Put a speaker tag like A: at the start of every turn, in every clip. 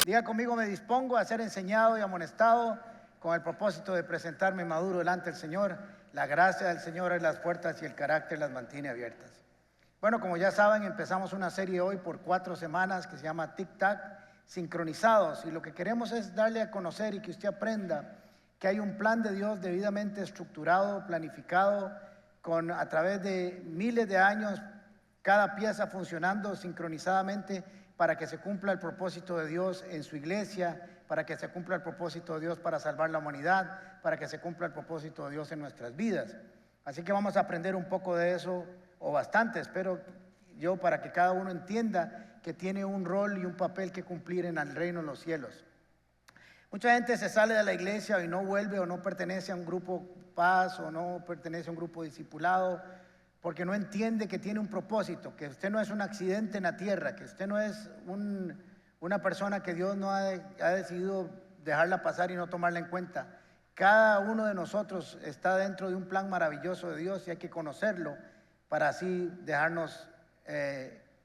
A: Diga conmigo: me dispongo a ser enseñado y amonestado con el propósito de presentarme maduro delante del Señor. La gracia del Señor es las puertas y el carácter las mantiene abiertas. Bueno, como ya saben, empezamos una serie hoy por 4 semanas que se llama Tic Tac, sincronizados. Y lo que queremos es darle a conocer y que usted aprenda que hay un plan de Dios debidamente estructurado, planificado, a través de miles de años, cada pieza funcionando sincronizadamente para que se cumpla el propósito de Dios en su iglesia, para que se cumpla el propósito de Dios para salvar la humanidad, para que se cumpla el propósito de Dios en nuestras vidas. Así que vamos a aprender un poco de eso, o bastante, espero yo, para que cada uno entienda que tiene un rol y un papel que cumplir en el reino de los cielos. Mucha gente se sale de la iglesia y no vuelve, o no pertenece a un grupo paz, o no pertenece a un grupo discipulado, porque no entiende que tiene un propósito, que usted no es un accidente en la tierra, que usted no es una persona que Dios no ha decidido dejarla pasar y no tomarla en cuenta. Cada uno de nosotros está dentro de un plan maravilloso de Dios y hay que conocerlo para así dejarnos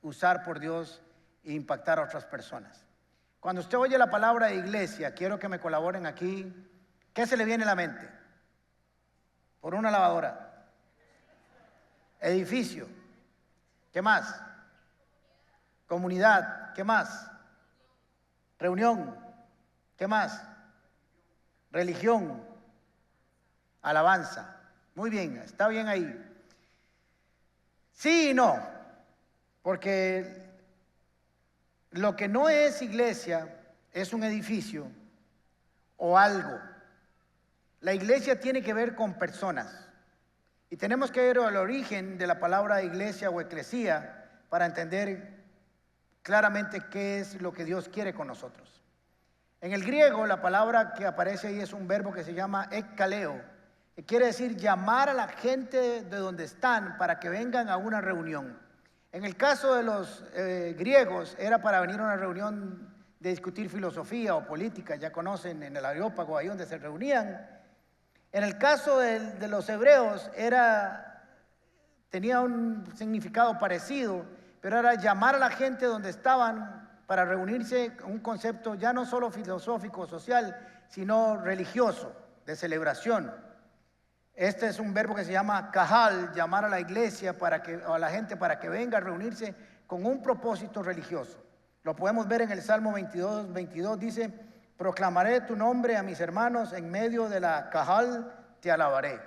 A: usar por Dios e impactar a otras personas. Cuando usted oye la palabra iglesia, quiero que me colaboren aquí. ¿Qué se le viene a la mente? Por una lavadora. Edificio. ¿Qué más? Comunidad. ¿Qué más? Reunión. ¿Qué más? Religión. Alabanza. Muy bien, está bien ahí. Sí y no, porque lo que no es iglesia es un edificio o algo. La iglesia tiene que ver con personas. Y tenemos que ir al origen de la palabra iglesia o eclesía para entender claramente qué es lo que Dios quiere con nosotros. En el griego, la palabra que aparece ahí es un verbo que se llama ekkaleo, que quiere decir llamar a la gente de donde están para que vengan a una reunión. En el caso de los griegos, era para venir a una reunión de discutir filosofía o política. Ya conocen, en el Areópago, ahí donde se reunían. En el caso de los hebreos, tenía un significado parecido, pero era llamar a la gente donde estaban para reunirse, un concepto ya no solo filosófico o social, sino religioso, de celebración. Este es un verbo que se llama kahal, llamar a la iglesia, o a la gente para que venga a reunirse con un propósito religioso. Lo podemos ver en el Salmo 22, dice: proclamaré tu nombre a mis hermanos, en medio de la kahal te alabaré.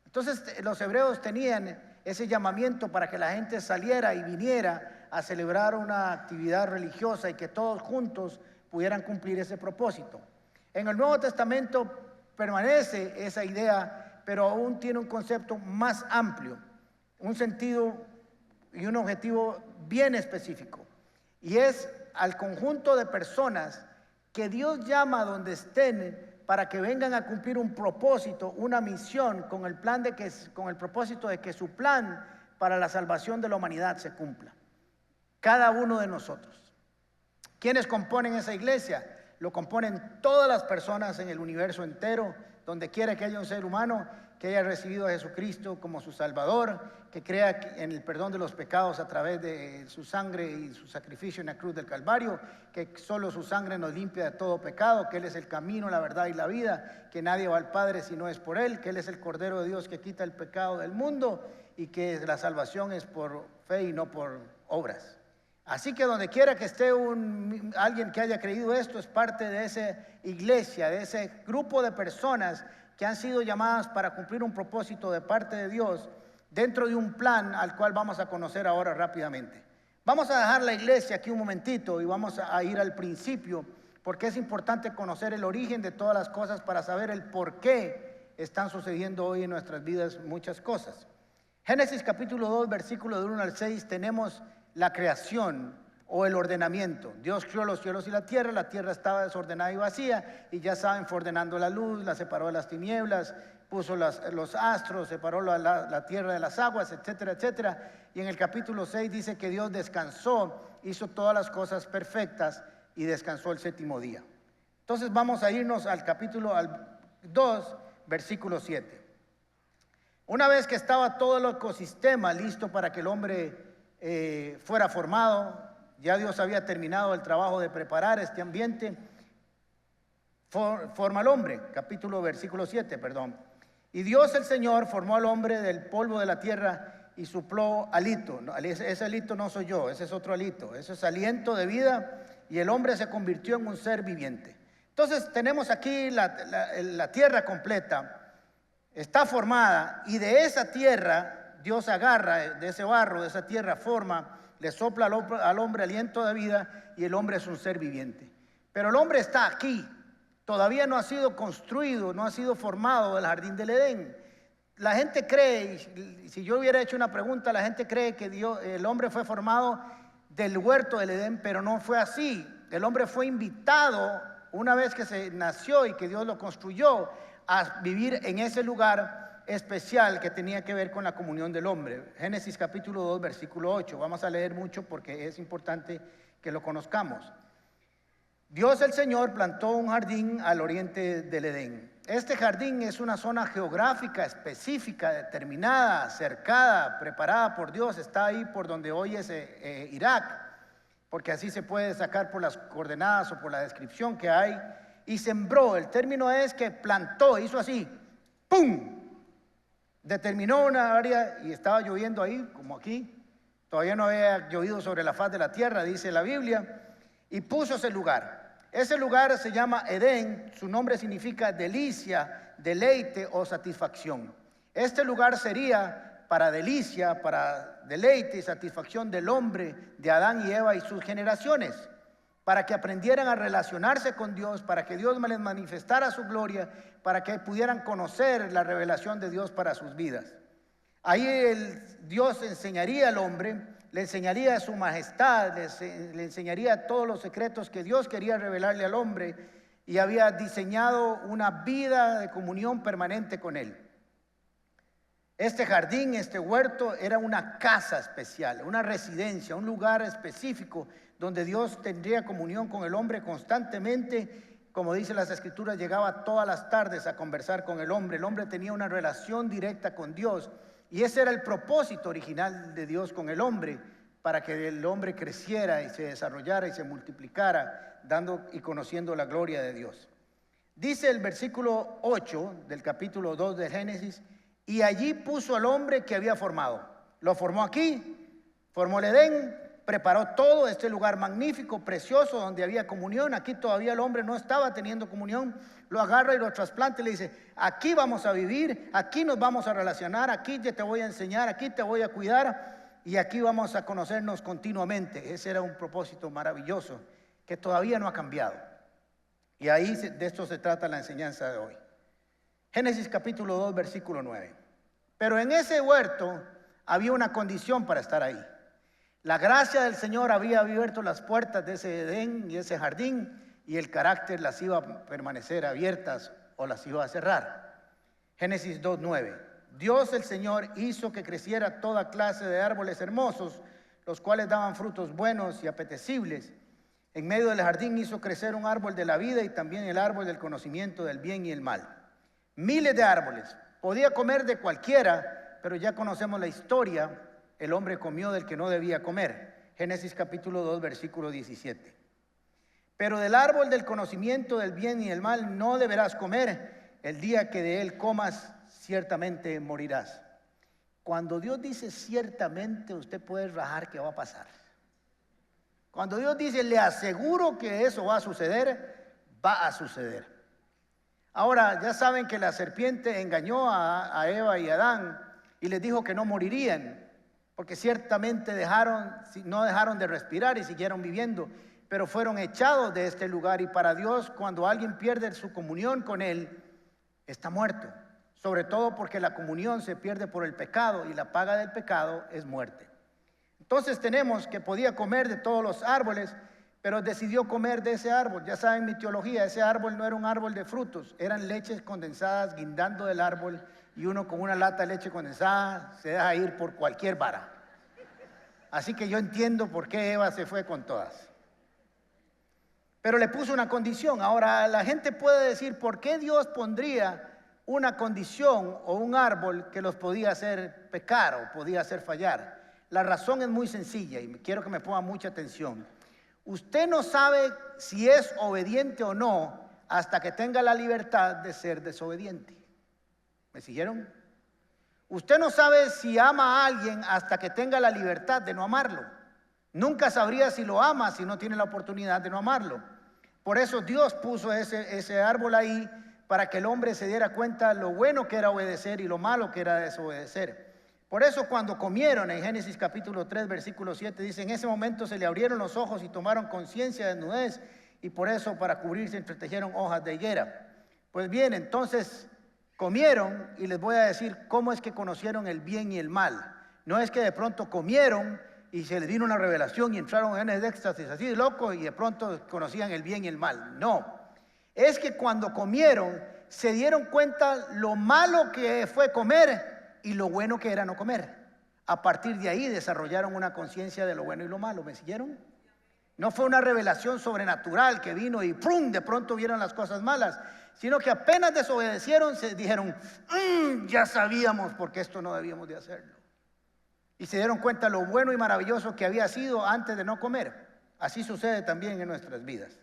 A: Entonces los hebreos tenían ese llamamiento para que la gente saliera y viniera a celebrar una actividad religiosa y que todos juntos pudieran cumplir ese propósito. En el Nuevo Testamento permanece esa idea, pero aún tiene un concepto más amplio, un sentido y un objetivo bien específico. Y es al conjunto de personas que Dios llama donde estén para que vengan a cumplir un propósito, una misión, con el propósito de que su plan para la salvación de la humanidad se cumpla. Cada uno de nosotros. ¿Quiénes componen esa iglesia? Lo componen todas las personas en el universo entero, donde quiera que haya un ser humano que haya recibido a Jesucristo como su Salvador, que crea en el perdón de los pecados a través de su sangre y su sacrificio en la cruz del Calvario, que solo su sangre nos limpia de todo pecado, que Él es el camino, la verdad y la vida, que nadie va al Padre si no es por Él, que Él es el Cordero de Dios que quita el pecado del mundo y que la salvación es por fe y no por obras. Así que donde quiera que esté alguien que haya creído esto, es parte de esa iglesia, de ese grupo de personas que han sido llamadas para cumplir un propósito de parte de Dios dentro de un plan al cual vamos a conocer ahora rápidamente. Vamos a dejar la iglesia aquí un momentito y vamos a ir al principio, porque es importante conocer el origen de todas las cosas para saber el por qué están sucediendo hoy en nuestras vidas muchas cosas. Génesis capítulo 2, versículo del 1 al 6, tenemos la creación o el ordenamiento. Dios creó los cielos y la tierra estaba desordenada y vacía, y ya saben, fue ordenando la luz, la separó de las tinieblas, puso los astros, separó la tierra de las aguas, etcétera, etcétera. Y en el capítulo 6 dice que Dios descansó, hizo todas las cosas perfectas y descansó el séptimo día. Entonces vamos a irnos al capítulo 2, versículo 7. Una vez que estaba todo el ecosistema listo para que el hombre fuera formado, ya Dios había terminado el trabajo de preparar este ambiente, forma al hombre, versículo 7, perdón. Y Dios el Señor formó al hombre del polvo de la tierra y sopló alito. Ese alito no soy yo, ese es otro alito, ese es aliento de vida, y el hombre se convirtió en un ser viviente. Entonces tenemos aquí la tierra completa, está formada, y de esa tierra Dios agarra, de ese barro, de esa tierra forma, le sopla al hombre aliento de vida, y el hombre es un ser viviente. Pero el hombre está aquí, todavía no ha sido construido, no ha sido formado del jardín del Edén. La gente cree, y si yo hubiera hecho una pregunta, la gente cree que el hombre fue formado del huerto del Edén, pero no fue así. El hombre fue invitado, una vez que se nació y que Dios lo construyó, a vivir en ese lugar especial que tenía que ver con la comunión del hombre. Génesis capítulo 2, versículo 8. Vamos a leer mucho porque es importante que lo conozcamos. Dios el Señor plantó un jardín al oriente del Edén. Este jardín es una zona geográfica específica, determinada, cercada, preparada por Dios. Está ahí por donde hoy es Irak, porque así se puede sacar por las coordenadas o por la descripción que hay. Y sembró, el término es que plantó, hizo así, ¡pum! Determinó una área y estaba lloviendo ahí, como aquí. Todavía no había llovido sobre la faz de la tierra, dice la Biblia. Y puso ese lugar. Ese lugar se llama Edén, su nombre significa delicia, deleite o satisfacción. Este lugar sería para delicia, para deleite y satisfacción del hombre, de Adán y Eva y sus generaciones, para que aprendieran a relacionarse con Dios, para que Dios les manifestara su gloria, para que pudieran conocer la revelación de Dios para sus vidas. Ahí Dios enseñaría al hombre, le enseñaría su majestad, le enseñaría todos los secretos que Dios quería revelarle al hombre, y había diseñado una vida de comunión permanente con él. Este jardín, este huerto, era una casa especial, una residencia, un lugar específico donde Dios tendría comunión con el hombre constantemente. Como dice las Escrituras, llegaba todas las tardes a conversar con el hombre. El hombre tenía una relación directa con Dios, y ese era el propósito original de Dios con el hombre, para que el hombre creciera y se desarrollara y se multiplicara, dando y conociendo la gloria de Dios. Dice el versículo 8 del capítulo 2 de Génesis: y allí puso al hombre que había formado. Lo formó aquí, formó el Edén, preparó todo este lugar magnífico, precioso, donde había comunión. Aquí todavía el hombre no estaba teniendo comunión. Lo agarra y lo trasplanta y le dice: aquí vamos a vivir, aquí nos vamos a relacionar, aquí te voy a enseñar, aquí te voy a cuidar, y aquí vamos a conocernos continuamente. Ese era un propósito maravilloso que todavía no ha cambiado. Y ahí de esto se trata la enseñanza de hoy. Génesis capítulo 2, versículo 9. Pero en ese huerto había una condición para estar ahí. La gracia del Señor había abierto las puertas de ese Edén y ese jardín, y el carácter las iba a permanecer abiertas o las iba a cerrar. Génesis 2, 9. Dios el Señor hizo que creciera toda clase de árboles hermosos, los cuales daban frutos buenos y apetecibles. En medio del jardín hizo crecer un árbol de la vida y también el árbol del conocimiento del bien y el mal. Miles de árboles. Podía comer de cualquiera, pero ya conocemos la historia. El hombre comió del que no debía comer. Génesis capítulo 2, versículo 17. Pero del árbol del conocimiento del bien y el mal no deberás comer. El día que de él comas, ciertamente morirás. Cuando Dios dice ciertamente, usted puede rajar que va a pasar. Cuando Dios dice le aseguro que eso va a suceder, va a suceder. Ahora, ya saben que la serpiente engañó a Eva y a Adán y les dijo que no morirían, porque ciertamente no dejaron de respirar y siguieron viviendo, pero fueron echados de este lugar. Y para Dios, cuando alguien pierde su comunión con Él, está muerto. Sobre todo porque la comunión se pierde por el pecado, y la paga del pecado es muerte. Entonces tenemos que podía comer de todos los árboles, pero decidió comer de ese árbol. Ya saben mi teología, ese árbol no era un árbol de frutos, eran leches condensadas guindando del árbol, y uno con una lata de leche condensada se deja ir por cualquier vara. Así que yo entiendo por qué Eva se fue con todas. Pero le puso una condición. Ahora la gente puede decir, ¿por qué Dios pondría una condición o un árbol que los podía hacer pecar o podía hacer fallar? La razón es muy sencilla y quiero que me pongan mucha atención. Usted no sabe si es obediente o no hasta que tenga la libertad de ser desobediente. ¿Me siguieron? Usted no sabe si ama a alguien hasta que tenga la libertad de no amarlo. Nunca sabría si lo ama si no tiene la oportunidad de no amarlo. Por eso Dios puso ese árbol ahí para que el hombre se diera cuenta lo bueno que era obedecer y lo malo que era desobedecer. Por eso cuando comieron, en Génesis capítulo 3, versículo 7, dice, en ese momento se le abrieron los ojos y tomaron conciencia de desnudez, y por eso para cubrirse entretejieron hojas de higuera. Pues bien, entonces comieron, y les voy a decir cómo es que conocieron el bien y el mal. No es que de pronto comieron y se les vino una revelación y entraron en el éxtasis así de loco y de pronto conocían el bien y el mal. No, es que cuando comieron se dieron cuenta lo malo que fue comer y lo bueno que era no comer. A partir de ahí desarrollaron una conciencia de lo bueno y lo malo. ¿Me siguieron? No fue una revelación sobrenatural que vino y ¡prum!, de pronto vieron las cosas malas, sino que apenas desobedecieron, se dijeron, ya sabíamos porque esto no debíamos de hacerlo. Y se dieron cuenta lo bueno y maravilloso que había sido antes de no comer. Así sucede también en nuestras vidas.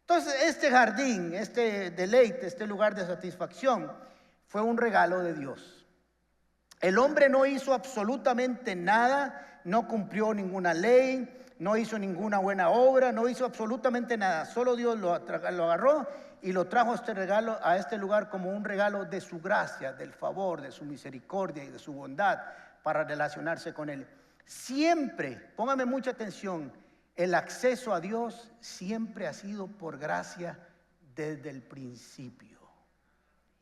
A: Entonces, este jardín, este deleite, este lugar de satisfacción, fue un regalo de Dios. El hombre no hizo absolutamente nada, no cumplió ninguna ley, no hizo ninguna buena obra, no hizo absolutamente nada. Solo Dios lo agarró y lo trajo a este lugar como un regalo de su gracia, del favor, de su misericordia y de su bondad para relacionarse con Él. Siempre, póngame mucha atención, el acceso a Dios siempre ha sido por gracia desde el principio.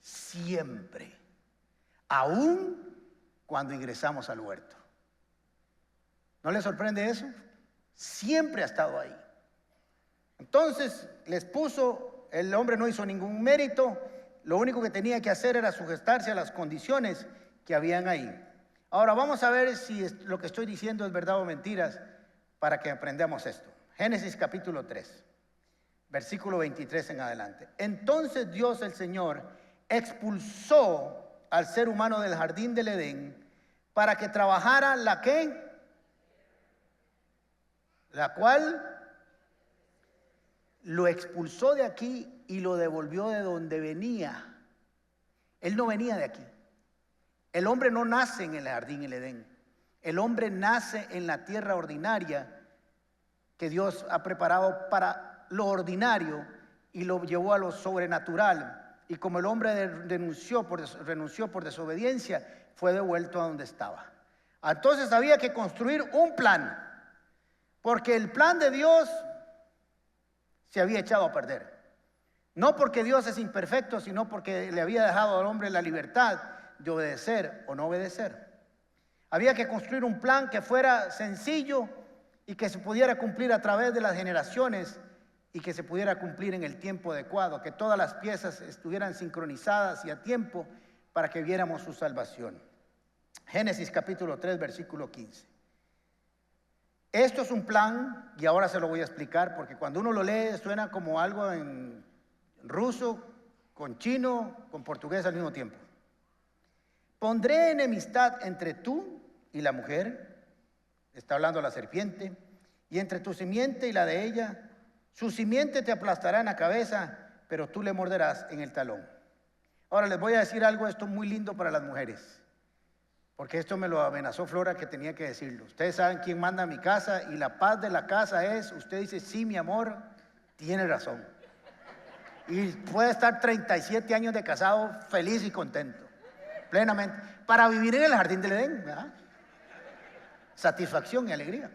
A: Siempre. Aún cuando ingresamos al huerto. ¿No le sorprende eso? Siempre ha estado ahí. Entonces les puso, el hombre no hizo ningún mérito, lo único que tenía que hacer era sujetarse a las condiciones que habían ahí. Ahora vamos a ver si lo que estoy diciendo es verdad o mentiras para que aprendamos esto. Génesis capítulo 3, versículo 23 en adelante. Entonces Dios el Señor expulsó al ser humano del jardín del Edén para que trabajara la ¿qué? La cual lo expulsó de aquí y lo devolvió de donde venía. Él no venía de aquí. El hombre no nace en el jardín del Edén. El hombre nace en la tierra ordinaria que Dios ha preparado para lo ordinario y lo llevó a lo sobrenatural. Y como el hombre renunció por desobediencia, fue devuelto a donde estaba. Entonces había que construir un plan, porque el plan de Dios se había echado a perder. No porque Dios es imperfecto, sino porque le había dejado al hombre la libertad de obedecer o no obedecer. Había que construir un plan que fuera sencillo y que se pudiera cumplir a través de las generaciones y que se pudiera cumplir en el tiempo adecuado, que todas las piezas estuvieran sincronizadas y a tiempo para que viéramos su salvación. Génesis capítulo 3, versículo 15. Esto es un plan, y ahora se lo voy a explicar, porque cuando uno lo lee suena como algo en ruso, con chino, con portugués al mismo tiempo. Pondré enemistad entre tú y la mujer, está hablando la serpiente, y entre tu simiente y la de ella. Su simiente te aplastará en la cabeza, pero tú le morderás en el talón. Ahora les voy a decir algo, esto muy lindo para las mujeres, porque esto me lo amenazó Flora que tenía que decirlo. Ustedes saben quién manda a mi casa y la paz de la casa es, usted dice, sí, mi amor, tiene razón. Y puede estar 37 años de casado feliz y contento, plenamente, para vivir en el jardín del Edén, ¿verdad? Satisfacción y alegría.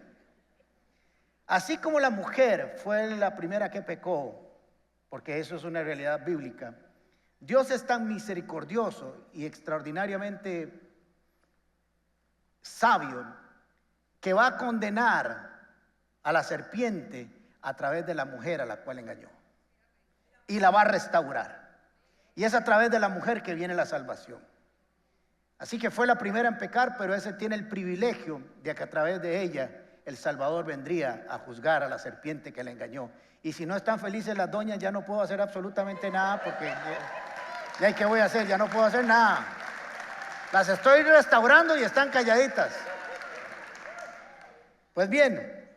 A: Así como la mujer fue la primera que pecó, porque eso es una realidad bíblica, Dios es tan misericordioso y extraordinariamente sabio que va a condenar a la serpiente a través de la mujer a la cual engañó y la va a restaurar, y es a través de la mujer que viene la salvación. Así que fue la primera en pecar, pero ese tiene el privilegio de que a través de ella el Salvador vendría a juzgar a la serpiente que le engañó. Y si no están felices las doñas, ya no puedo hacer absolutamente nada, porque ya ¿qué voy a hacer? Ya no puedo hacer nada. Las estoy restaurando y están calladitas. Pues bien,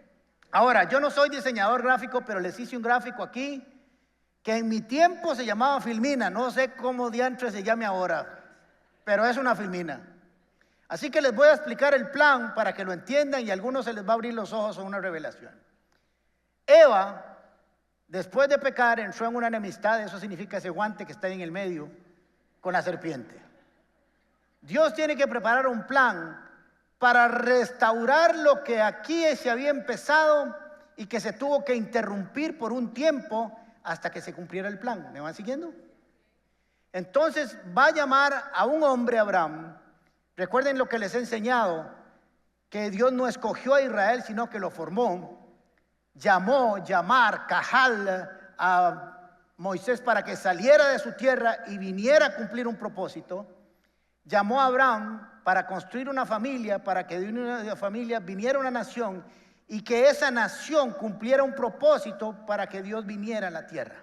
A: ahora, yo no soy diseñador gráfico, pero les hice un gráfico aquí que en mi tiempo se llamaba filmina. No sé cómo diantre se llame ahora, pero es una filmina. Así que les voy a explicar el plan para que lo entiendan y a algunos se les va a abrir los ojos a una revelación. Eva, después de pecar, entró en una enemistad, eso significa ese guante que está ahí en el medio, con la serpiente. Dios tiene que preparar un plan para restaurar lo que aquí se había empezado y que se tuvo que interrumpir por un tiempo hasta que se cumpliera el plan. ¿Me van siguiendo? Entonces va a llamar a un hombre, Abraham. Recuerden lo que les he enseñado, que Dios no escogió a Israel, sino que lo formó. Llamar, Cajal, a Moisés para que saliera de su tierra y viniera a cumplir un propósito. Llamó a Abraham para construir una familia, para que de una familia viniera una nación y que esa nación cumpliera un propósito para que Dios viniera a la tierra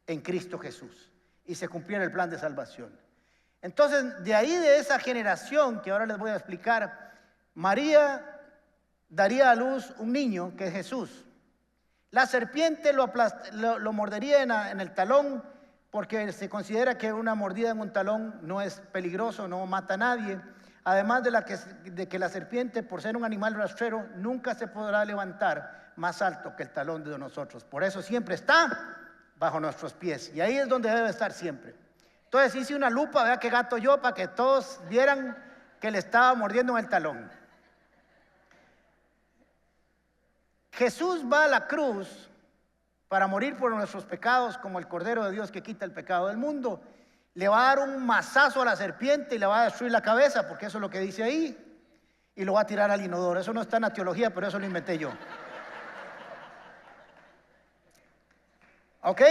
A: en Cristo Jesús y se cumpliera el plan de salvación. Entonces, de ahí, de esa generación que ahora les voy a explicar, María daría a luz un niño que es Jesús. La serpiente lo mordería en el talón, porque se considera que una mordida en un talón no es peligroso, no mata a nadie. Además de que la serpiente, por ser un animal rastrero, nunca se podrá levantar más alto que el talón de nosotros. Por eso siempre está bajo nuestros pies, y ahí es donde debe estar siempre. Entonces hice una lupa, vea qué gato yo, para que todos vieran que le estaba mordiendo en el talón. Jesús va a la cruz para morir por nuestros pecados, como el Cordero de Dios que quita el pecado del mundo. Le va a dar un mazazo a la serpiente y le va a destruir la cabeza, porque eso es lo que dice ahí, y lo va a tirar al inodoro. Eso no está en la teología, pero eso lo inventé yo. ¿Ok?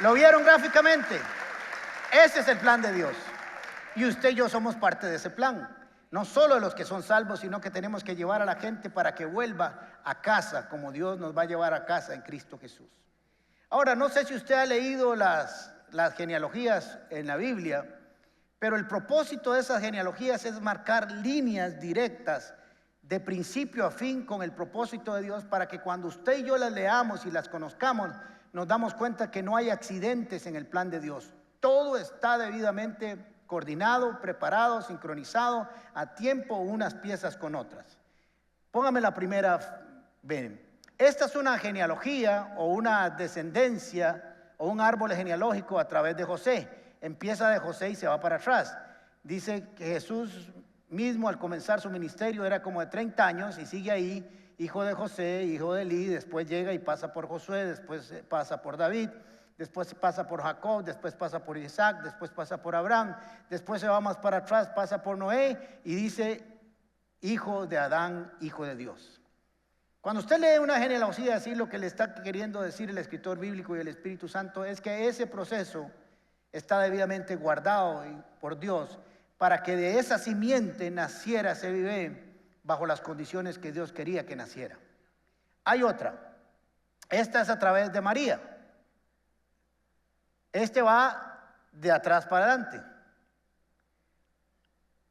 A: ¿Lo vieron gráficamente? Ese es el plan de Dios. Y usted y yo somos parte de ese plan. No solo de los que son salvos, sino que tenemos que llevar a la gente para que vuelva a casa, como Dios nos va a llevar a casa en Cristo Jesús. Ahora, no sé si usted ha leído las genealogías en la Biblia, pero el propósito de esas genealogías es marcar líneas directas de principio a fin con el propósito de Dios, para que cuando usted y yo las leamos y las conozcamos, nos damos cuenta que no hay accidentes en el plan de Dios. Todo está debidamente coordinado, preparado, sincronizado a tiempo, unas piezas con otras. Póngame la primera. Ven, esta es una genealogía o una descendencia o un árbol genealógico a través de José. Empieza de José y se va para atrás. Dice que Jesús mismo al comenzar su ministerio era como de 30 años y sigue ahí. Hijo de José, hijo de Eli, después llega y pasa por Josué, después pasa por David, después pasa por Jacob, después pasa por Isaac, después pasa por Abraham, después se va más para atrás, pasa por Noé y dice hijo de Adán, hijo de Dios. Cuando usted lee una genealogía así, lo que le está queriendo decir el escritor bíblico y el Espíritu Santo es que ese proceso está debidamente guardado por Dios para que de esa simiente naciera ese bebé bajo las condiciones que Dios quería que naciera. Hay otra. Esta es a través de María. Este va de atrás para adelante.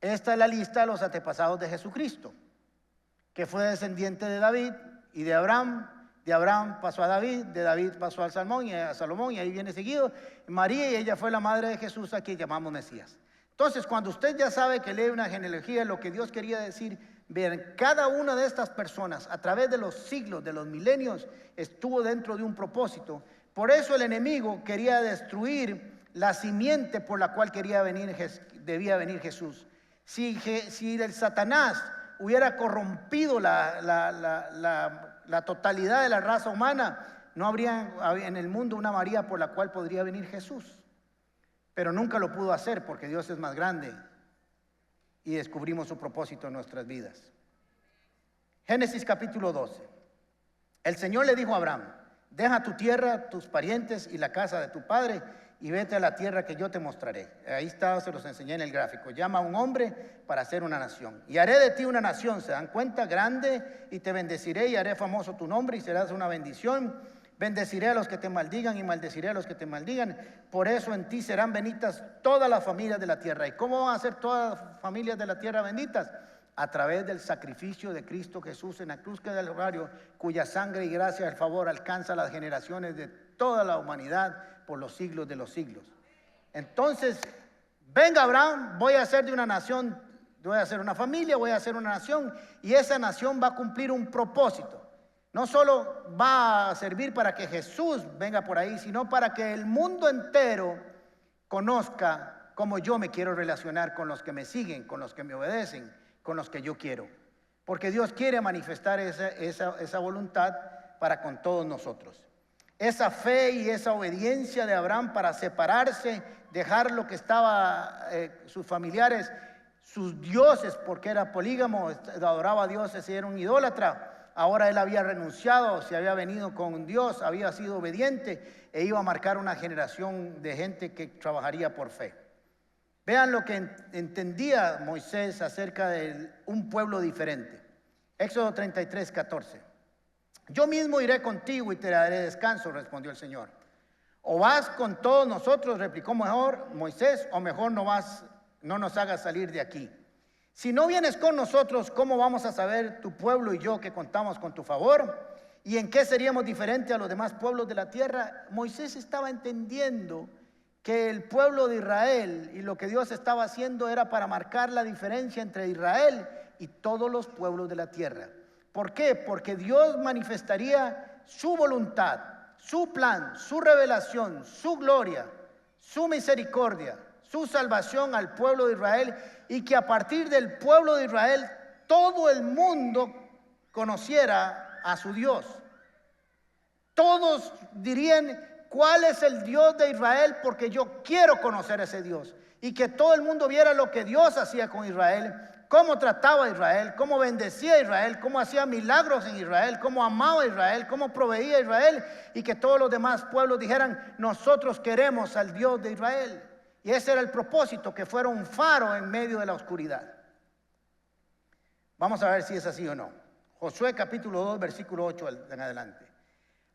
A: Esta es la lista de los antepasados de Jesucristo, que fue descendiente de David y de Abraham. De Abraham pasó a David, de David pasó a Salomón, y ahí viene seguido María, y ella fue la madre de Jesús, a quien llamamos Mesías. Entonces, cuando usted ya sabe que lee una genealogía, lo que Dios quería decir, vean, cada una de estas personas a través de los siglos, de los milenios, estuvo dentro de un propósito. Por eso el enemigo quería destruir la simiente por la cual debía venir Jesús. Si el Satanás hubiera corrompido la totalidad de la raza humana, no habría en el mundo una María por la cual podría venir Jesús. Pero nunca lo pudo hacer porque Dios es más grande y descubrimos su propósito en nuestras vidas. Génesis capítulo 12. El Señor le dijo a Abraham: deja tu tierra, tus parientes y la casa de tu padre y vete a la tierra que yo te mostraré. Ahí está, se los enseñé en el gráfico. Llama a un hombre para hacer una nación. Y haré de ti una nación, ¿se dan cuenta? Grande, y te bendeciré y haré famoso tu nombre y serás una bendición. Bendeciré a los que te maldigan y maldeciré a los que te maldigan. Por eso en ti serán benditas todas las familias de la tierra. ¿Y cómo van a ser todas las familias de la tierra benditas? A través del sacrificio de Cristo Jesús en la cruz del Calvario, cuya sangre y gracia del favor alcanza las generaciones de toda la humanidad por los siglos de los siglos. Entonces, venga Abraham, voy a hacer de una nación, voy a hacer una familia, voy a hacer una nación, y esa nación va a cumplir un propósito. No solo va a servir para que Jesús venga por ahí, sino para que el mundo entero conozca cómo yo me quiero relacionar con los que me siguen, con los que me obedecen, con los que yo quiero. Porque Dios quiere manifestar esa voluntad para con todos nosotros. Esa fe y esa obediencia de Abraham para separarse, dejar lo que estaba, sus familiares, sus dioses, porque era polígamo, adoraba a dioses y era un idólatra. Ahora él había renunciado, se había venido con Dios, había sido obediente e iba a marcar una generación de gente que trabajaría por fe. Vean lo que entendía Moisés acerca de un pueblo diferente. Éxodo 33, 14. Yo mismo iré contigo y te daré descanso, respondió el Señor. O vas con todos nosotros, replicó mejor Moisés, o mejor no nos hagas salir de aquí. Si no vienes con nosotros, ¿cómo vamos a saber tu pueblo y yo que contamos con tu favor? ¿Y en qué seríamos diferentes a los demás pueblos de la tierra? Moisés estaba entendiendo que el pueblo de Israel y lo que Dios estaba haciendo era para marcar la diferencia entre Israel y todos los pueblos de la tierra. ¿Por qué? Porque Dios manifestaría su voluntad, su plan, su revelación, su gloria, su misericordia, su salvación al pueblo de Israel, y que a partir del pueblo de Israel todo el mundo conociera a su Dios. Todos dirían: ¿cuál es el Dios de Israel? Porque yo quiero conocer a ese Dios. Y que todo el mundo viera lo que Dios hacía con Israel, cómo trataba a Israel, cómo bendecía a Israel, cómo hacía milagros en Israel, cómo amaba a Israel, cómo proveía a Israel, y que todos los demás pueblos dijeran: nosotros queremos al Dios de Israel. Y ese era el propósito, que fuera un faro en medio de la oscuridad. Vamos a ver si es así o no. Josué capítulo 2, versículo 8 en adelante.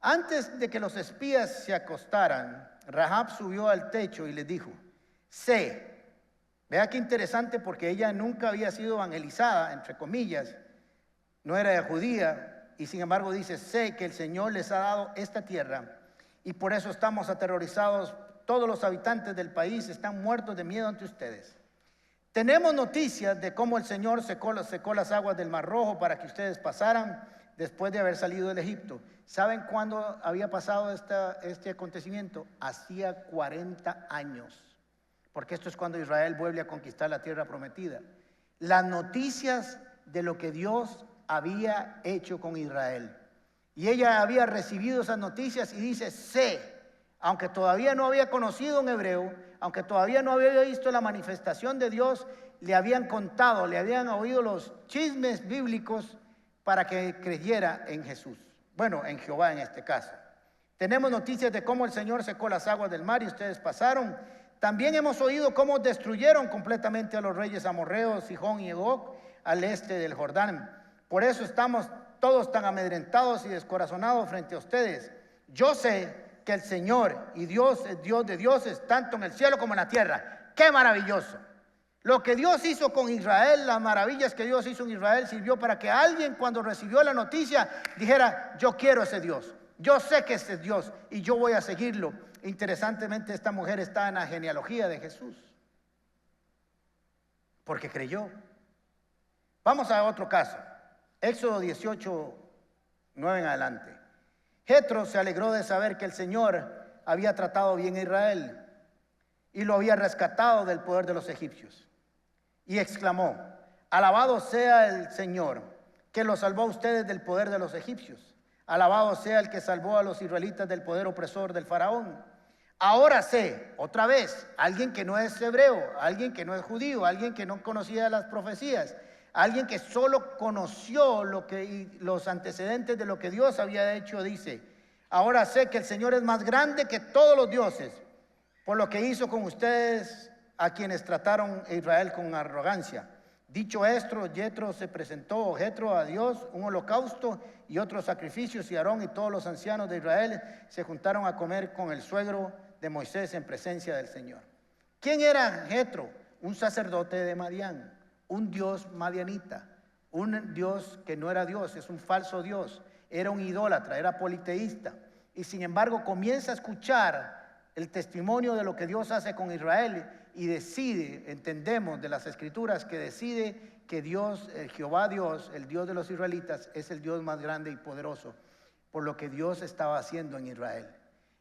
A: Antes de que los espías se acostaran, Rahab subió al techo y les dijo: sé. Vea qué interesante, porque ella nunca había sido evangelizada, entre comillas, no era judía, y sin embargo dice: sé que el Señor les ha dado esta tierra, y por eso estamos aterrorizados. Todos los habitantes del país están muertos de miedo ante ustedes. Tenemos noticias de cómo el Señor secó las aguas del Mar Rojo para que ustedes pasaran después de haber salido del Egipto. ¿Saben cuándo había pasado este acontecimiento? Hacía 40 años. Porque esto es cuando Israel vuelve a conquistar la tierra prometida. Las noticias de lo que Dios había hecho con Israel. Y ella había recibido esas noticias y dice: sé. Aunque todavía no había conocido un hebreo, aunque todavía no había visto la manifestación de Dios, le habían contado, le habían oído los chismes bíblicos para que creyera en Jesús. Bueno, en Jehová en este caso. Tenemos noticias de cómo el Señor secó las aguas del mar y ustedes pasaron. También hemos oído cómo destruyeron completamente a los reyes amorreos, Sihón y Og, al este del Jordán. Por eso estamos todos tan amedrentados y descorazonados frente a ustedes. Yo sé que el Señor y Dios es Dios de dioses, tanto en el cielo como en la tierra. ¡Qué maravilloso! Lo que Dios hizo con Israel, las maravillas que Dios hizo en Israel, sirvió para que alguien, cuando recibió la noticia, dijera: yo quiero ese Dios, yo sé que ese es Dios y yo voy a seguirlo. Interesantemente, esta mujer está en la genealogía de Jesús, porque creyó. Vamos a otro caso. Éxodo 18, 9 en adelante. Jetro se alegró de saber que el Señor había tratado bien a Israel y lo había rescatado del poder de los egipcios. Y exclamó: alabado sea el Señor, que los salvó a ustedes del poder de los egipcios. Alabado sea el que salvó a los israelitas del poder opresor del faraón. Ahora sé, otra vez, alguien que no es hebreo, alguien que no es judío, alguien que no conocía las profecías, alguien que solo conoció los antecedentes de lo que Dios había hecho, dice: ahora sé que el Señor es más grande que todos los dioses. por lo que hizo con ustedes a quienes trataron a Israel con arrogancia. Dicho esto, Jetro se presentó, Jetro, a Dios un holocausto y otros sacrificios, y Aarón y todos los ancianos de Israel se juntaron a comer con el suegro de Moisés en presencia del Señor. ¿Quién era Jetro? Un sacerdote de Madián, un dios madianita, un dios que no era Dios, es un falso dios, era un idólatra, era politeísta, y sin embargo comienza a escuchar el testimonio de lo que Dios hace con Israel y decide, entendemos de las escrituras, que decide que Dios, el Jehová Dios, el Dios de los israelitas, es el Dios más grande y poderoso por lo que Dios estaba haciendo en Israel.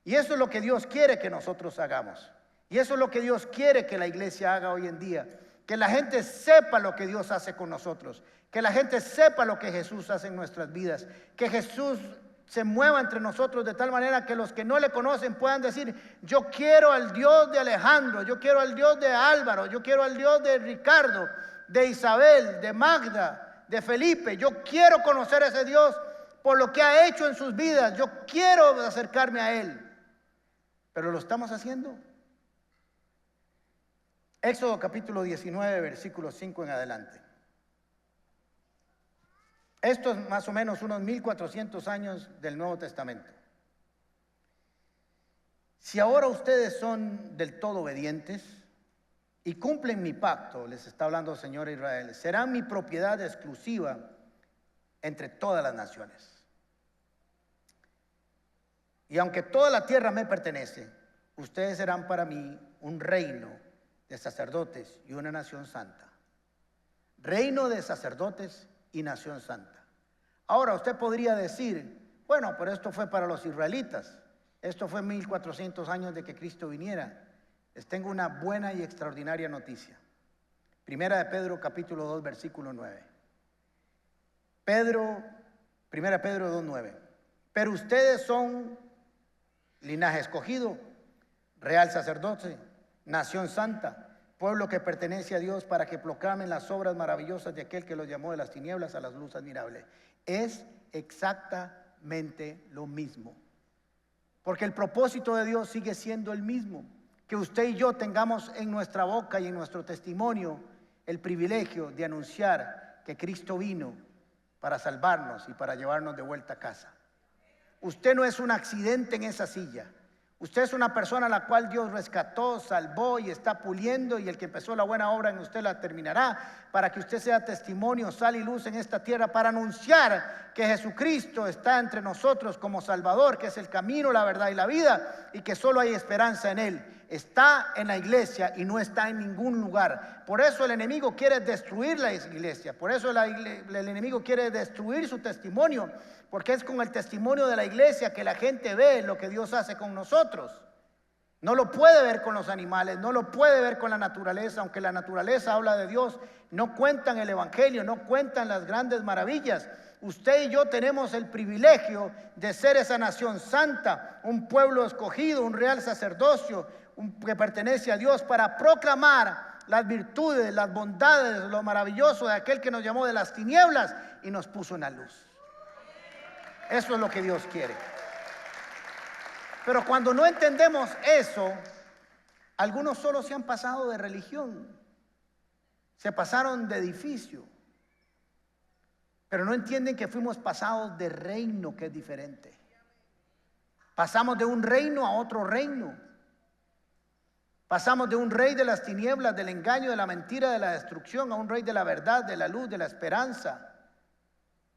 A: Y eso es lo que Dios quiere que nosotros hagamos. Y eso es lo que Dios quiere que la iglesia haga hoy en día. Que la gente sepa lo que Dios hace con nosotros. Que la gente sepa lo que Jesús hace en nuestras vidas. Que Jesús se mueva entre nosotros de tal manera que los que no le conocen puedan decir: yo quiero al Dios de Alejandro, yo quiero al Dios de Álvaro, yo quiero al Dios de Ricardo, de Isabel, de Magda, de Felipe. Yo quiero conocer a ese Dios por lo que ha hecho en sus vidas. Yo quiero acercarme a Él. Pero lo estamos haciendo. Éxodo capítulo 19, versículo 5 en adelante. Esto es más o menos unos 1400 años del Nuevo Testamento. Si ahora ustedes son del todo obedientes y cumplen mi pacto, les está hablando el Señor a Israel, serán mi propiedad exclusiva entre todas las naciones. Y aunque toda la tierra me pertenece, ustedes serán para mí un reino de sacerdotes y una nación santa. Reino de sacerdotes y nación santa. Ahora usted podría decir: bueno, pero esto fue para los israelitas. Esto fue 1400 años de que Cristo viniera. Les tengo una buena y extraordinaria noticia. Primera de Pedro capítulo 2 versículo 9. Primera de Pedro 2, 9. Pero ustedes son linaje escogido, real sacerdote, nación santa, pueblo que pertenece a Dios, para que proclamen las obras maravillosas de aquel que los llamó de las tinieblas a la luz admirable. Es exactamente lo mismo. Porque el propósito de Dios sigue siendo el mismo. Que usted y yo tengamos en nuestra boca y en nuestro testimonio el privilegio de anunciar que Cristo vino para salvarnos y para llevarnos de vuelta a casa. Usted no es un accidente en esa silla. Usted es una persona a la cual Dios rescató, salvó y está puliendo, y el que empezó la buena obra en usted la terminará, para que usted sea testimonio, sal y luz en esta tierra, para anunciar que Jesucristo está entre nosotros como Salvador, que es el camino, la verdad y la vida, y que solo hay esperanza en Él. Está en la iglesia y no está en ningún lugar. Por eso el enemigo quiere destruir la iglesia, por eso el enemigo quiere destruir su testimonio, porque es con el testimonio de la iglesia que la gente ve lo que Dios hace con nosotros. No lo puede ver con los animales, no lo puede ver con la naturaleza, aunque la naturaleza habla de Dios. No cuentan el evangelio, no cuentan las grandes maravillas. Usted y yo tenemos el privilegio de ser esa nación santa, un pueblo escogido, un real sacerdocio, que pertenece a Dios, para proclamar las virtudes, las bondades, lo maravilloso de aquel que nos llamó de las tinieblas y nos puso en la luz. Eso es lo que Dios quiere. Pero cuando no entendemos eso, algunos solo se han pasado de religión, se pasaron de edificio, pero no entienden que fuimos pasados de reino, que es diferente. Pasamos de un reino a otro reino. Pasamos de un rey de las tinieblas, del engaño, de la mentira, de la destrucción, a un rey de la verdad, de la luz, de la esperanza,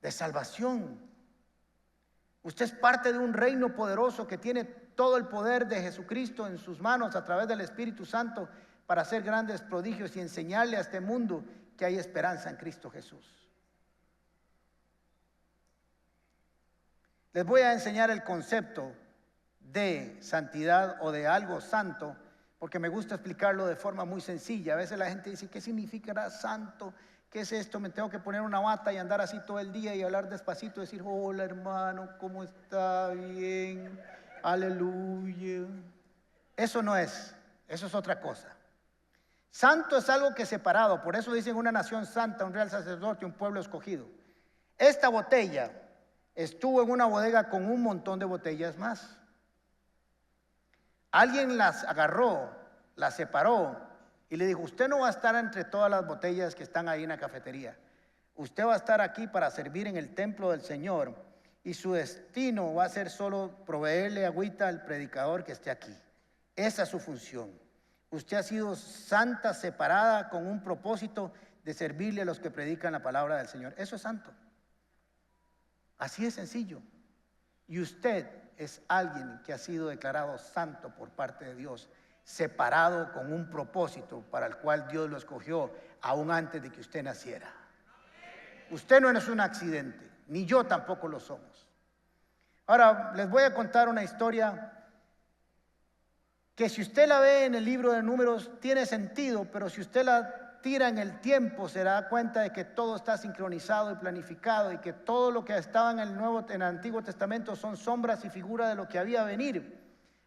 A: de salvación. Usted es parte de un reino poderoso que tiene todo el poder de Jesucristo en sus manos a través del Espíritu Santo para hacer grandes prodigios y enseñarle a este mundo que hay esperanza en Cristo Jesús. Les voy a enseñar el concepto de santidad o de algo santo, porque me gusta explicarlo de forma muy sencilla. A veces la gente dice: ¿qué significará santo? ¿Qué es esto? Me tengo que poner una bata y andar así todo el día y hablar despacito y decir: hola hermano, ¿cómo está? Bien, aleluya. Eso no es, eso es otra cosa. Santo es algo que es separado, por eso dicen una nación santa, un real sacerdote, un pueblo escogido. Esta botella estuvo en una bodega con un montón de botellas más. Alguien las agarró, las separó y le dijo: usted no va a estar entre todas las botellas que están ahí en la cafetería. Usted va a estar aquí para servir en el templo del Señor, y su destino va a ser solo proveerle agüita al predicador que esté aquí. Esa es su función. Usted ha sido santa, separada, con un propósito de servirle a los que predican la palabra del Señor. Eso es santo. Así es sencillo. Y usted es alguien que ha sido declarado santo por parte de Dios, separado con un propósito para el cual Dios lo escogió aún antes de que usted naciera. Usted no es un accidente, ni yo tampoco lo somos. Ahora les voy a contar una historia que, si usted la ve en el libro de Números, tiene sentido, pero si usted la tira en el tiempo, se da cuenta de que todo está sincronizado y planificado, y que todo lo que estaba en el Antiguo Testamento son sombras y figuras de lo que había a venir.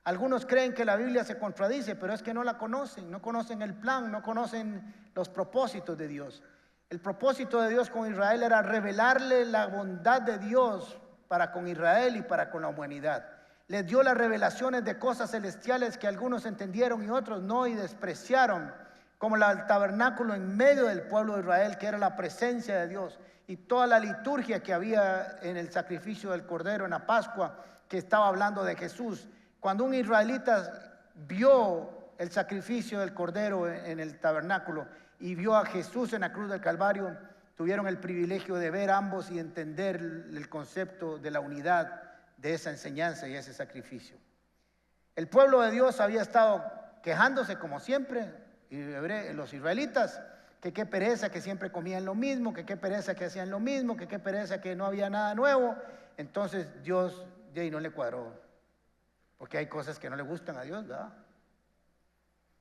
A: Algunos creen que la Biblia se contradice, pero es que no la conocen, no conocen el plan, no conocen los propósitos de Dios. El propósito de Dios con Israel era revelarle la bondad de Dios para con Israel y para con la humanidad. Les dio las revelaciones de cosas celestiales que algunos entendieron y otros no, y despreciaron, como el tabernáculo en medio del pueblo de Israel, que era la presencia de Dios, y toda la liturgia que había en el sacrificio del Cordero en la Pascua, que estaba hablando de Jesús. Cuando un israelita vio el sacrificio del Cordero en el tabernáculo y vio a Jesús en la cruz del Calvario, tuvieron el privilegio de ver ambos y entender el concepto de la unidad de esa enseñanza y ese sacrificio. El pueblo de Dios había estado quejándose como siempre, los israelitas, que qué pereza que siempre comían lo mismo, que qué pereza que hacían lo mismo, que qué pereza que no había nada nuevo. Entonces Dios de ahí no le cuadró, porque hay cosas que no le gustan a Dios, ¿verdad?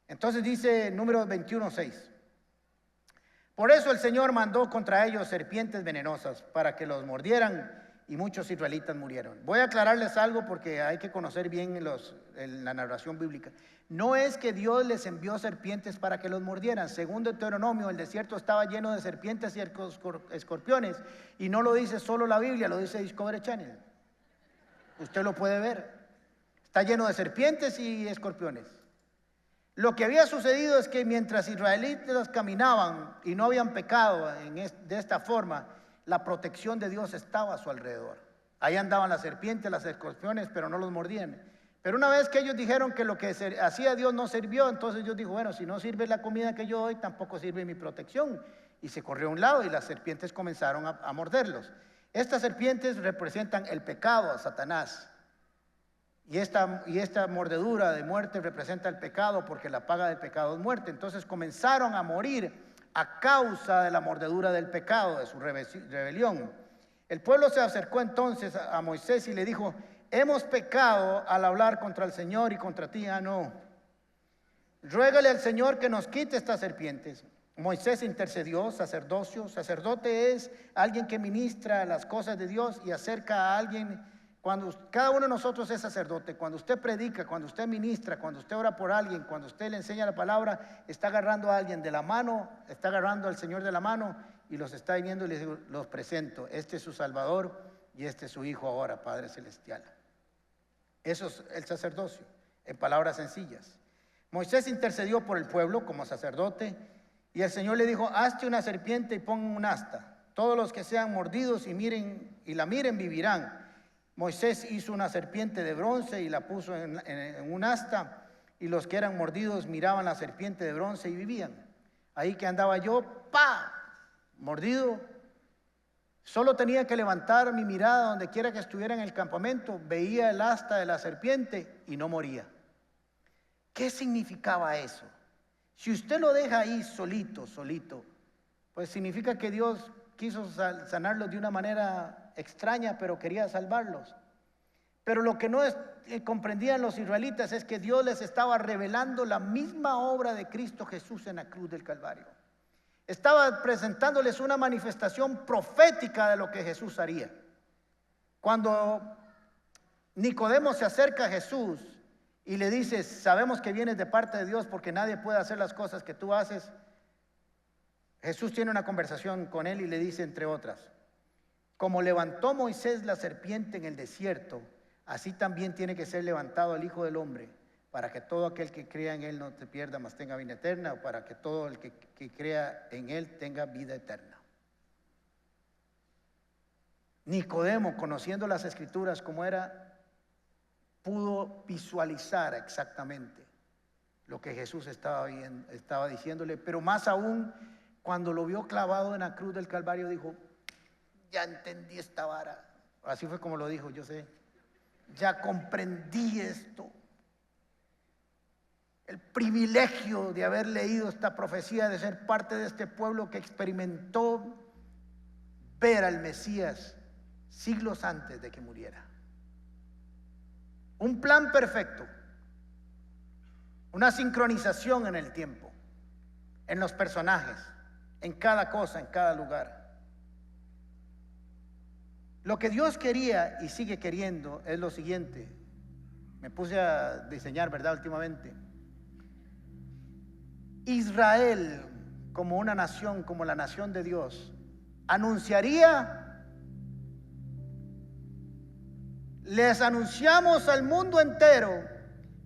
A: Entonces dice Números 21:6: por eso el Señor mandó contra ellos serpientes venenosas para que los mordieran, y muchos israelitas murieron. Voy a aclararles algo porque hay que conocer bien la narración bíblica. No es que Dios les envió serpientes para que los mordieran. Según Deuteronomio, el desierto estaba lleno de serpientes y escorpiones, y no lo dice solo la Biblia, lo dice Discovery Channel. Usted lo puede ver. Está lleno de serpientes y escorpiones. Lo que había sucedido es que mientras israelitas caminaban y no habían pecado de esta forma, la protección de Dios estaba a su alrededor. Ahí andaban las serpientes, las escorpiones, pero no los mordían. Pero una vez que ellos dijeron que lo que hacía Dios no sirvió, entonces Dios dijo: bueno, si no sirve la comida que yo doy, tampoco sirve mi protección. Y se corrió a un lado y las serpientes comenzaron a morderlos. Estas serpientes representan el pecado, a Satanás. Y esta mordedura de muerte representa el pecado, porque la paga del pecado es muerte. Entonces comenzaron a morir a causa de la mordedura del pecado, de su rebelión. El pueblo se acercó entonces a Moisés y le dijo: hemos pecado al hablar contra el Señor y contra ti. No, ruégale al Señor que nos quite estas serpientes. Moisés intercedió. Sacerdote es alguien que ministra las cosas de Dios y acerca a alguien. Cada uno de nosotros es sacerdote. Cuando usted predica, cuando usted ministra, cuando usted ora por alguien, cuando usted le enseña la palabra, está agarrando a alguien de la mano, está agarrando al Señor de la mano y los está viendo y les digo: los presento, este es su Salvador y este es su Hijo ahora, Padre Celestial. Eso es el sacerdocio, en palabras sencillas. Moisés intercedió por el pueblo como sacerdote, y el Señor le dijo: hazte una serpiente y pon un asta. Todos los que sean mordidos y la miren vivirán. Moisés hizo una serpiente de bronce y la puso en un asta, y los que eran mordidos miraban la serpiente de bronce y vivían. Ahí que andaba yo, mordido. Solo tenía que levantar mi mirada donde quiera que estuviera en el campamento, veía el asta de la serpiente y no moría. ¿Qué significaba eso? Si usted lo deja ahí solito, pues significa que Dios quiso sanarlos de una manera extraña, pero quería salvarlos. Pero lo que no comprendían los israelitas es que Dios les estaba revelando la misma obra de Cristo Jesús en la cruz del Calvario. Estaba presentándoles una manifestación profética de lo que Jesús haría. Cuando Nicodemo se acerca a Jesús y le dice: sabemos que vienes de parte de Dios, porque nadie puede hacer las cosas que tú haces. Jesús tiene una conversación con él y le dice, entre otras: como levantó Moisés la serpiente en el desierto, así también tiene que ser levantado el Hijo del Hombre, para que todo aquel que crea en Él no te pierda, mas tenga vida eterna, o para que todo el que crea en Él tenga vida eterna. Nicodemo, conociendo las Escrituras como era, pudo visualizar exactamente lo que Jesús estaba diciéndole, pero más aún, cuando lo vio clavado en la cruz del Calvario, dijo: ya entendí esta vara. Así fue como lo dijo, yo sé. Ya comprendí esto. El privilegio de haber leído esta profecía, de ser parte de este pueblo que experimentó ver al Mesías siglos antes de que muriera. Un plan perfecto, una sincronización en el tiempo, en los personajes, en cada cosa, en cada lugar. Lo que Dios quería y sigue queriendo es lo siguiente. Me puse a diseñar, ¿verdad? Últimamente. Israel, como una nación, como la nación de Dios, les anunciamos al mundo entero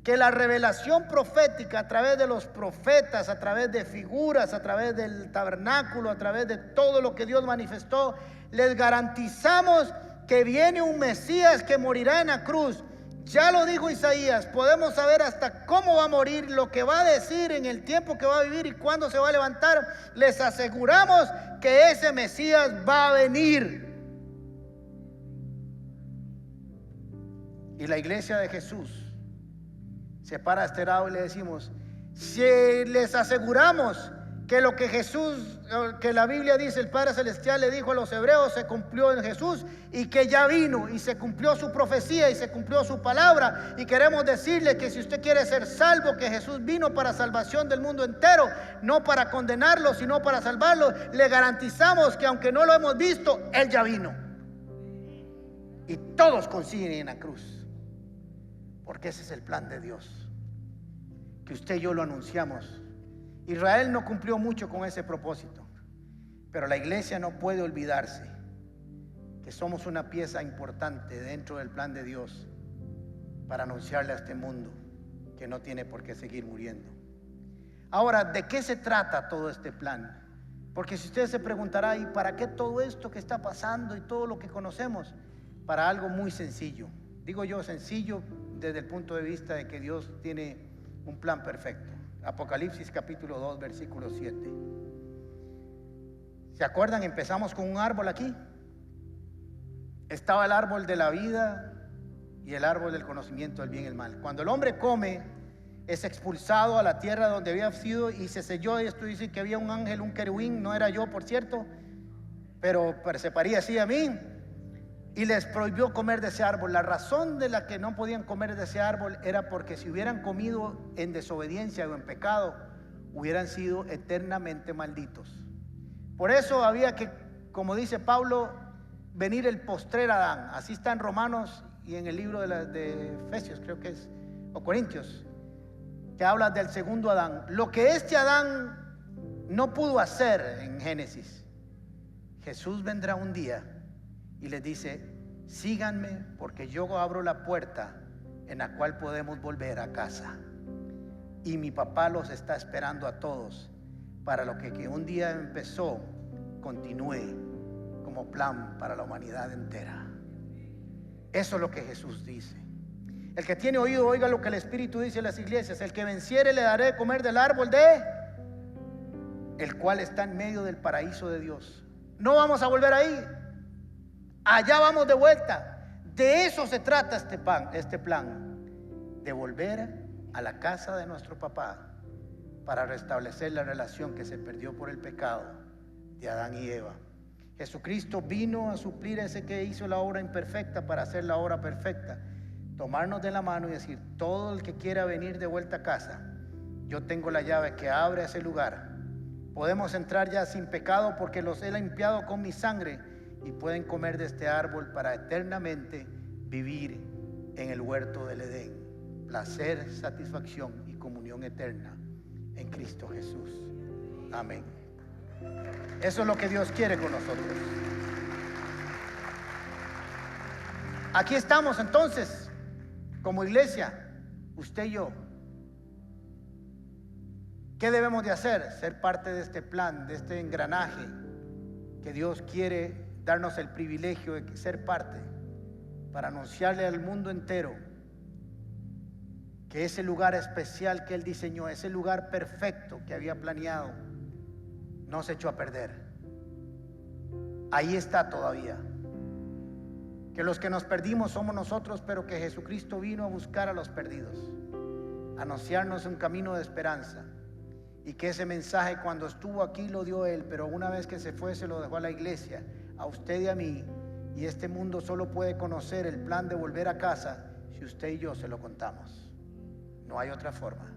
A: que la revelación profética a través de los profetas, a través de figuras, a través del tabernáculo, a través de todo lo que Dios manifestó, les garantizamos que viene un Mesías que morirá en la cruz. Ya lo dijo Isaías, podemos saber hasta cómo va a morir, lo que va a decir, en el tiempo que va a vivir y cuándo se va a levantar. Les aseguramos que ese Mesías va a venir. Y la iglesia de Jesús se para a este lado y le decimos: si les aseguramos que lo que que la Biblia dice, el Padre Celestial le dijo a los hebreos, se cumplió en Jesús, y que ya vino y se cumplió su profecía y se cumplió su palabra, y queremos decirle que si usted quiere ser salvo, que Jesús vino para salvación del mundo entero, no para condenarlo, sino para salvarlo, le garantizamos que aunque no lo hemos visto, Él ya vino. Y todos coinciden en la cruz, porque ese es el plan de Dios, que usted y yo lo anunciamos. Israel no cumplió mucho con ese propósito, pero la iglesia no puede olvidarse que somos una pieza importante dentro del plan de Dios para anunciarle a este mundo que no tiene por qué seguir muriendo. Ahora, ¿de qué se trata todo este plan? Porque si usted se preguntará: ¿y para qué todo esto que está pasando y todo lo que conocemos? Para algo muy sencillo. Digo yo sencillo desde el punto de vista de que Dios tiene un plan perfecto. Apocalipsis capítulo 2, versículo 7. ¿Se acuerdan? Empezamos con un árbol aquí. Estaba el árbol de la vida y el árbol del conocimiento del bien y el mal. Cuando el hombre come, es expulsado a la tierra donde había sido y se selló. Y esto dice que había un ángel, un querubín, no era yo, por cierto, pero se parecía a mí, y les prohibió comer de ese árbol. La razón de la que no podían comer de ese árbol era porque si hubieran comido en desobediencia o en pecado, hubieran sido eternamente malditos. Por eso había que, como dice Pablo, venir el postrer Adán. Así está en Romanos y en el libro de Efesios, creo que es, o Corintios, que habla del segundo Adán. Lo que este Adán no pudo hacer en Génesis, Jesús vendrá un día y les dice: síganme, porque yo abro la puerta en la cual podemos volver a casa. Y mi papá los está esperando a todos para lo que un día empezó, continúe como plan para la humanidad entera. Eso es lo que Jesús dice. El que tiene oído, oiga lo que el Espíritu dice a las iglesias. El que venciere le daré de comer del árbol el cual está en medio del paraíso de Dios. No vamos a volver ahí. Allá vamos de vuelta. De eso se trata este plan, de volver a la casa de nuestro papá para restablecer la relación que se perdió por el pecado de Adán y Eva. Jesucristo vino a suplir ese que hizo la obra imperfecta para hacer la obra perfecta, tomarnos de la mano y decir: todo el que quiera venir de vuelta a casa, yo tengo la llave que abre ese lugar. Podemos entrar ya sin pecado porque los he limpiado con mi sangre, y pueden comer de este árbol para eternamente vivir en el huerto del Edén. Placer, satisfacción y comunión eterna en Cristo Jesús. Amén. Eso es lo que Dios quiere con nosotros. Aquí estamos entonces, como iglesia, usted y yo, ¿Qué debemos de hacer? Ser parte de este plan, de este engranaje que Dios quiere darnos el privilegio de ser parte, para anunciarle al mundo entero que ese lugar especial que Él diseñó, ese lugar perfecto que había planeado, no se echó a perder. Ahí está todavía. Que los que nos perdimos somos nosotros, pero que Jesucristo vino a buscar a los perdidos, a anunciarnos un camino de esperanza. Y que ese mensaje, cuando estuvo aquí, lo dio Él, pero una vez que se fue, se lo dejó a la iglesia, a usted y a mí. Y este mundo solo puede conocer el plan de volver a casa si usted y yo se lo contamos. No hay otra forma.